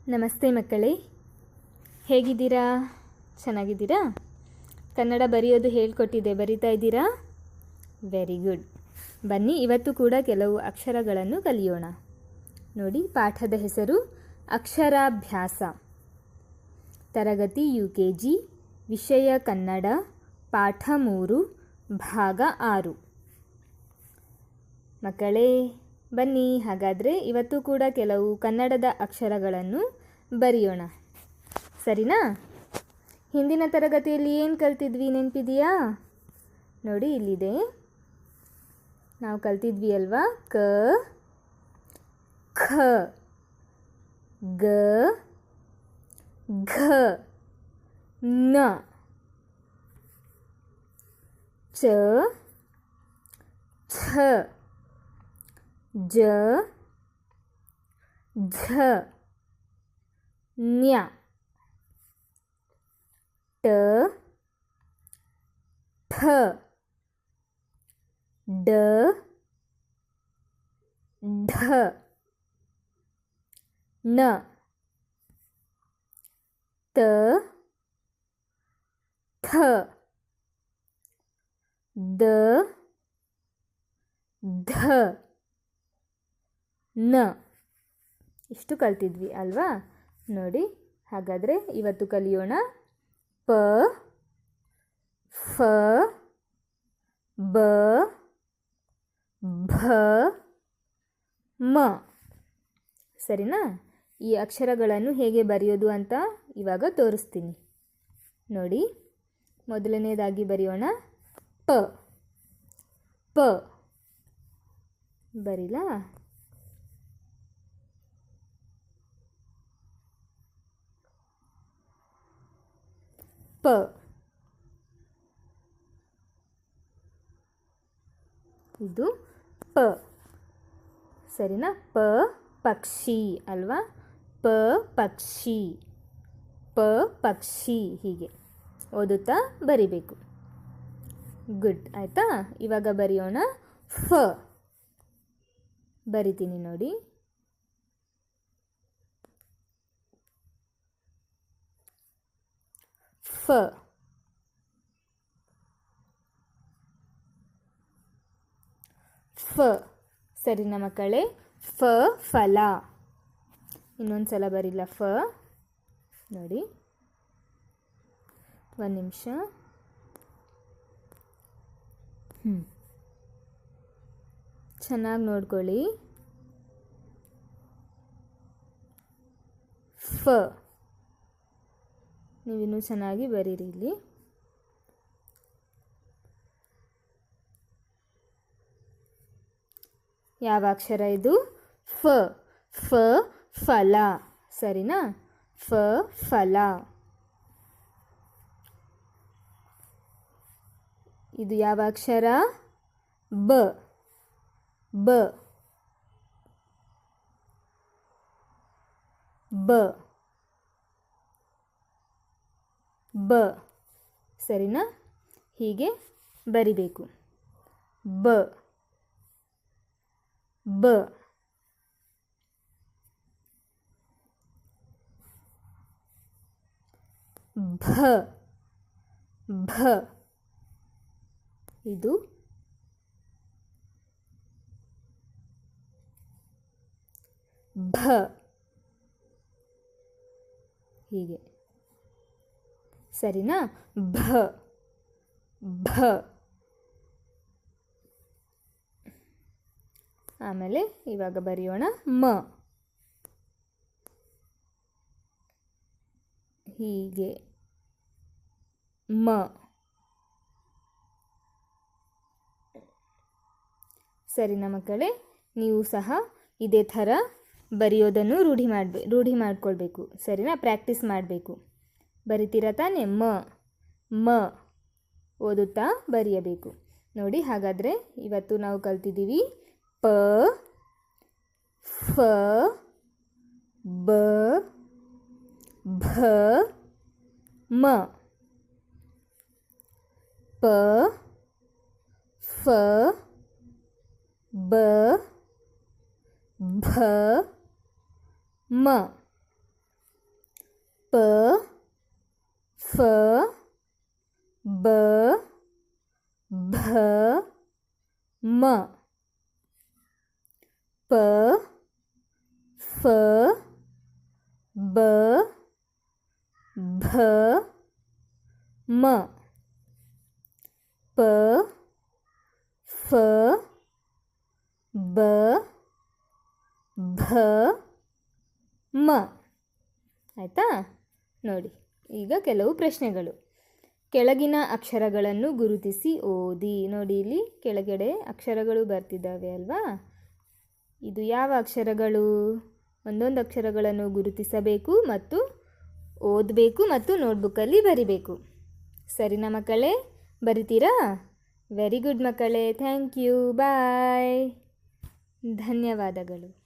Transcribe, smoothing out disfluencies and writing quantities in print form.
ನಮಸ್ತೆ ಮಕ್ಕಳೇ, ಹೇಗಿದ್ದೀರಾ? ಚೆನ್ನಾಗಿದ್ದೀರಾ? ಕನ್ನಡ ಬರೆಯೋದು ಹೇಳ್ಕೊಟ್ಟಿದ್ದೆ, ಬರಿತಾ ಇದ್ದೀರಾ? Very good. ಬನ್ನಿ, ಇವತ್ತು ಕೂಡ ಕೆಲವು ಅಕ್ಷರಗಳನ್ನು ಕಲಿಯೋಣ. ನೋಡಿ, ಪಾಠದ ಹೆಸರು ಅಕ್ಷರಾಭ್ಯಾಸ. ತರಗತಿ UKG, ವಿಷಯ ಕನ್ನಡ, ಪಾಠ 3, ಭಾಗ 6. ಮಕ್ಕಳೇ ಬನ್ನಿ, ಹಾಗಾದರೆ ಇವತ್ತು ಕೂಡ ಕೆಲವು ಕನ್ನಡದ ಅಕ್ಷರಗಳನ್ನು ಬರೆಯೋಣ, ಸರಿನಾ? ಹಿಂದಿನ ತರಗತಿಯಲ್ಲಿ ಏನು ಕಲ್ತಿದ್ವಿ ನೆನಪಿದೆಯಾ? ನೋಡಿ, ಇಲ್ಲಿದೆ. ನಾವು ಕಲ್ತಿದ್ವಿ ಅಲ್ವಾ? ಕ, ಖ, ಗ, ಘ, ನ, ಚ, ಛ, ಜ, ಝ, ನ್ಯ, ಟ, ಠ, ಡ, ಢ, ನ, ತ, ಥ, ದ, ಧ, ನ. ಇಷ್ಟು ಕಲ್ತಿದ್ವಿ ಅಲ್ವಾ? ನೋಡಿ, ಹಾಗಾದರೆ ಇವತ್ತು ಕಲಿಯೋಣ ಪ, ಫ, ಬ, ಭ, ಮ. ಸರಿನಾ? ಈ ಅಕ್ಷರಗಳನ್ನು ಹೇಗೆ ಬರೆಯೋದು ಅಂತ ಇವಾಗ ತೋರಿಸ್ತೀನಿ. ನೋಡಿ, ಮೊದಲನೇದಾಗಿ ಬರೆಯೋಣ ಪ. ಪ ಬರಿಲಾ? ಪ. ಇದು ಪ, ಸರಿನಾ? ಪ ಪಕ್ಷಿ ಅಲ್ವಾ? ಪ ಪಕ್ಷಿ, ಪ ಪಕ್ಷಿ, ಹೀಗೆ ಓದುತ್ತಾ ಬರಿಬೇಕು. ಗುಡ್, ಆಯಿತಾ? ಇವಾಗ ಬರೆಯೋಣ ಫ. ಬರಿತೀನಿ ನೋಡಿ. ಫ. ಫ, ಸರಿನಾ ಮಕ್ಕಳೇ? ಫ ಫಲ. ಇನ್ನೊಂದು ಸಲ ಬರಿಲ್ಲ. ಫ. ನೋಡಿ, ಒಂದು ನಿಮಿಷ. ಚೆನ್ನಾಗಿ ನೋಡ್ಕೊಳ್ಳಿ. ಫ. ನೀವಿನ್ನೂ ಚೆನ್ನಾಗಿ ಬರೀರಿ. ಇಲ್ಲಿ ಯಾವ ಅಕ್ಷರ ಇದು? ಫ. ಫ ಫಲ, ಸರಿನಾ? ಫ ಫಲ. ಇದು ಯಾವ ಅಕ್ಷರ? ಬ. ಬ. ಬ. ಬ, ಸರಿನಾ? ಹೀಗೆ ಬರಿಬೇಕು. ಬ. ಬ. ಭ. ಭ. ಇದು ಭ, ಹೀಗೆ, ಸರಿನಾ? ಭ. ಭ. ಆಮೇಲೆ ಇವಾಗ ಬರೆಯೋಣ ಮ. ಹೀಗೆ ಮ. ಸರಿನಾ ಮಕ್ಕಳೇ? ನೀವು ಸಹ ಇದೇ ಥರ ಬರೆಯೋದನ್ನು ರೂಢಿ ಮಾಡಿಕೊಳ್ಬೇಕು, ಸರಿನಾ? ಪ್ರಾಕ್ಟೀಸ್ ಮಾಡಬೇಕು. ಬರಿತೀರಾ ತಾನೇ? ಮ. ಮ ಓದುತ್ತಾ ಬರೆಯಬೇಕು. ನೋಡಿ, ಹಾಗಾದರೆ ಇವತ್ತು ನಾವು ಕಲ್ತಿದ್ದೀವಿ ಪ, ಫ, ಬ, ಭ, ಮ. ಪ, ಫ, ಬ, ಭ, ಮ. ಪ ಫ ಬ ಭ ಮ ಪ ಫ ಬ ಭ ಮ ಪ ಫ ಬ ಭ ಮ. ಆಯಿತಾ? ನೋಡಿ, ಈಗ ಕೆಲವು ಪ್ರಶ್ನೆಗಳು. ಕೆಳಗಿನ ಅಕ್ಷರಗಳನ್ನು ಗುರುತಿಸಿ ಓದಿ. ನೋಡಿ, ಇಲ್ಲಿ ಕೆಳಗಡೆ ಅಕ್ಷರಗಳು ಬರ್ತಿದ್ದಾವೆ ಅಲ್ವಾ? ಇದು ಯಾವ ಅಕ್ಷರಗಳು? ಒಂದೊಂದು ಅಕ್ಷರಗಳನ್ನು ಗುರುತಿಸಬೇಕು ಮತ್ತು ಓದಬೇಕು ಮತ್ತು ನೋಟ್ಬುಕ್ಕಲ್ಲಿ ಬರಿಬೇಕು. ಸರಿನಾ ಮಕ್ಕಳೇ? ಬರಿತೀರಾ? ವೆರಿ ಗುಡ್ ಮಕ್ಕಳೇ. Thank you. ಬಾಯ್. ಧನ್ಯವಾದಗಳು.